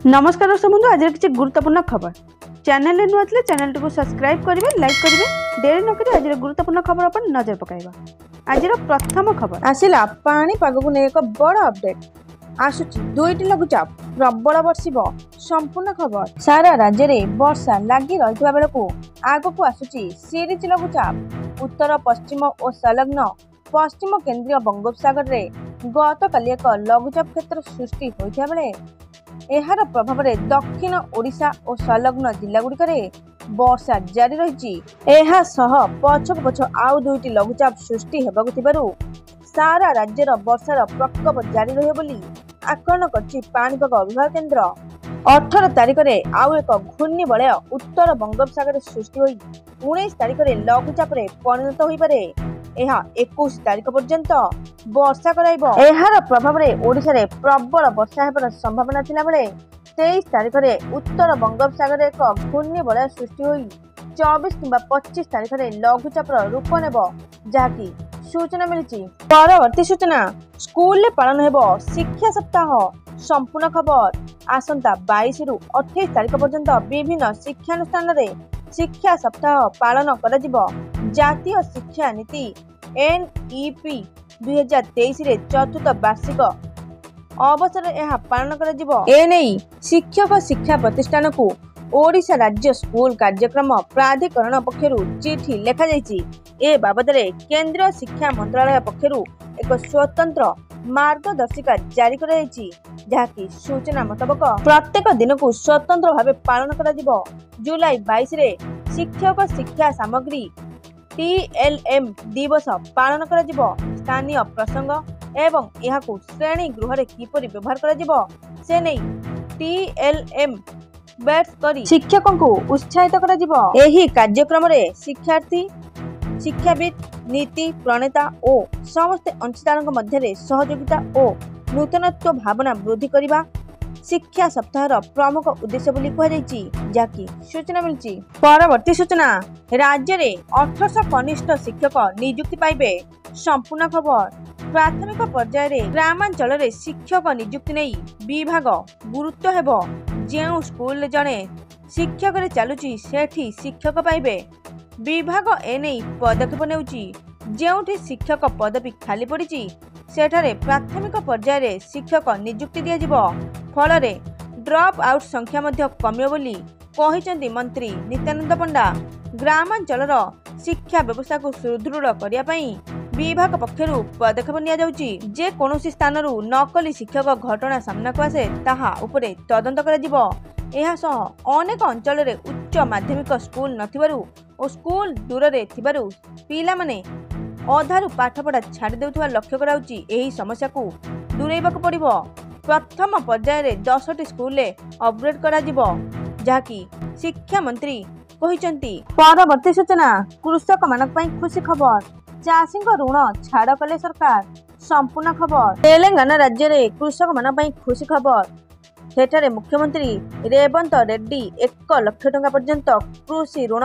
नमस्कार दर्शक बंधु आज किसी गुरुत्वपूर्ण खबर चैनल नुआ थे चैनल टी सब्सक्राइब करेंगे लाइक करेंगे देरी नक आज गुरुत्वपूर्ण खबर पर नजर पकाइबा। आज प्रथम खबर आसिला पाणीपाग को एक बड़ अपडेट आसुची दुईटी लघुचाप प्रबल बर्षिब संपूर्ण खबर सारा राज्य में वर्षा लगी रही बेलू आग को आसुची सीरीज लघुचाप उत्तर पश्चिम और संलग्न पश्चिम केन्द्रीय बंगोपसागर रे गत काली एक लघुचाप क्षेत्र सृष्टि होता बेले एहार प्रभाव में दक्षिण ओडिशा और संलग्न जिला गुड़िक वर्षा जारी रही पछक पछ आउ दुईटी लघुचाप सृष्टि होगाकू सारा राज्यर वर्षार प्रकोप जारी रही आकलन कर पाणीपाग विभाग केन्द्र 18 तारिख में आउ एक घूर्णिबलय उत्तर बंगोपसागर सृष्टि होई 19 तारिख में लघुचाप परिणत हो पारे। यह 21 तारिख पर्यंत वर्षा कराइबो। एहार प्रभाव में ओडिशा रे प्रबल वर्षा हेबार संभावना थिला बेले 23 तारिख में उत्तर बंगोपसागर एक घूर्णिबलय सृष्टि होई 24 किंबा 25 तारिख में लघुचाप रूप नेबो जहाँकि सूचना मिली। परवर्ती सूचना स्कूल में पालन हेबो शिक्षा सप्ताह संपूर्ण खबर आसंता 22 रु 28 तारिख पर्यंत विभिन्न शिक्षानुष्ठान रे शिक्षा सप्ताह पालन करा जिवो। जातीय शिक्षा नीति NEP 2023 रे चतुर्थ वार्षिक अवसर यह पालन करा जिवो। एनेई शिक्षक शिक्षा प्रतिष्ठान को ओडिशा राज्य स्कूल कार्यक्रम प्राधिकरण पक्षरु चिठी लेखा जायछि। ए बाबद केंद्रीय शिक्षा मंत्रालय पक्षरु एक स्वतंत्र मार्गदर्शिका जारी करा जायछि जहाँकि सूचना मुताबक प्रत्येक दिन को स्वतंत्र भाव पालन करा जिवो। जुलाई 22 रे शिक्षक शिक्षा सामग्री TLM दिवस पालन करा जिवो। स्थानीय प्रसंग एवं यहाकू श्रेणी गृह रे किपरि व्यवहार करा जिवो से नै TLM बैट्स करी शिक्षकों को उत्साहित करा जिवो। एही कार्यक्रम रे शिक्षार्थी शिक्षाविद नीति प्रणेता और समस्त अंशदारों मध्य सहयोगिता और नूतनत्व भावना वृद्धि करने शिक्षा सप्ताह प्रमुख उद्देश्य बोली कहुछि जहाँकि सूचना मिली। परवर्ती सूचना राज्य में 1800 कनिष्ठ शिक्षक नियुक्ति पाइबे संपूर्ण खबर प्राथमिक पर्याय ग्रामांचल में शिक्षक नियुक्ति नहीं विभाग गुरुत्व हेबो। जेउ स्कूल जड़े शिक्षक चलुची सेठी शिक्षक पाइबे विभाग एने पदक्षेप नेउची। जेउठी शिक्षक पदवी खाली पड़ी सेठारे प्राथमिक पर्याय शिक्षक नियुक्ति दिया जिवो। फल ड्रप आउट संख्या मध्य कमियो बोली कहिसेंती मंत्री नित्यानंद पंडा। ग्रामांचल शिक्षा व्यवस्था को सुदृढ़ करने पई विभाग पक्षरु पदक्षेप निया जाउची। जे कोनोसी स्थानरु नकली शिक्षक घटना सामना को आसे ताहा उपरे तदंत करा जिवो। एहा सह अनेक अंचल रे उच्च माध्यमिक स्कूल नथिबारु और स्कूल दूर रे थिबारु पिला माने अधारु पाठपढ़ा छाड़ी देउथबा लक्ष्य कराउची। एही समस्या को दूरेबाक पड़िबो। प्रथम पर्याय रे 10टी स्कूल ले अपग्रेड करा जिवो जहाँकि शिक्षा मंत्री कहिसेंती। परवर्ती सूचना कृषक मानक पई खुशी खबर चाषी ऋण छाड़ कले सरकार संपूर्ण खबर तेलंगाना राज्य रे कृषक मानक पई खुशी खबर सेठारे मुख्यमंत्री रेवंत रेड्डी 1 लाख टंका पर्यंत कृषि ऋण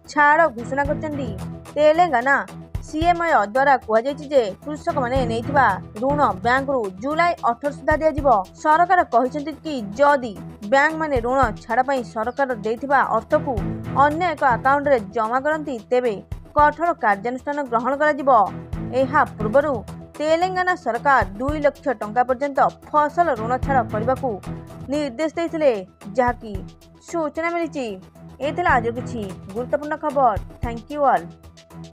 छाड़ घोषणा करछन्ती। तेलंगाना सीएमआई द्वारा कहुजे कृषक माने नेइथिबा ऋण बैंक रु जुलाई 18 सुधा दिया जिवो। सरकार कहिसेंती कि जदि बैंक माने ऋण छाड़ पई सरकार देइथिबा अर्थ को अन्य एक अकाउंट रे जमा करंती तेबे कठोर कार्यानुष्ठान ग्रहण करा जिवो। एहा पूर्वरु तेलंगाना सरकार 2 लाख टंका पर्यंत फसल ऋण छाड़ करबाकू निर्देश देइथिले जहाँकि सूचना मिली। एथिला आज किछि गुरुत्वपूर्ण खबर। Thank you all.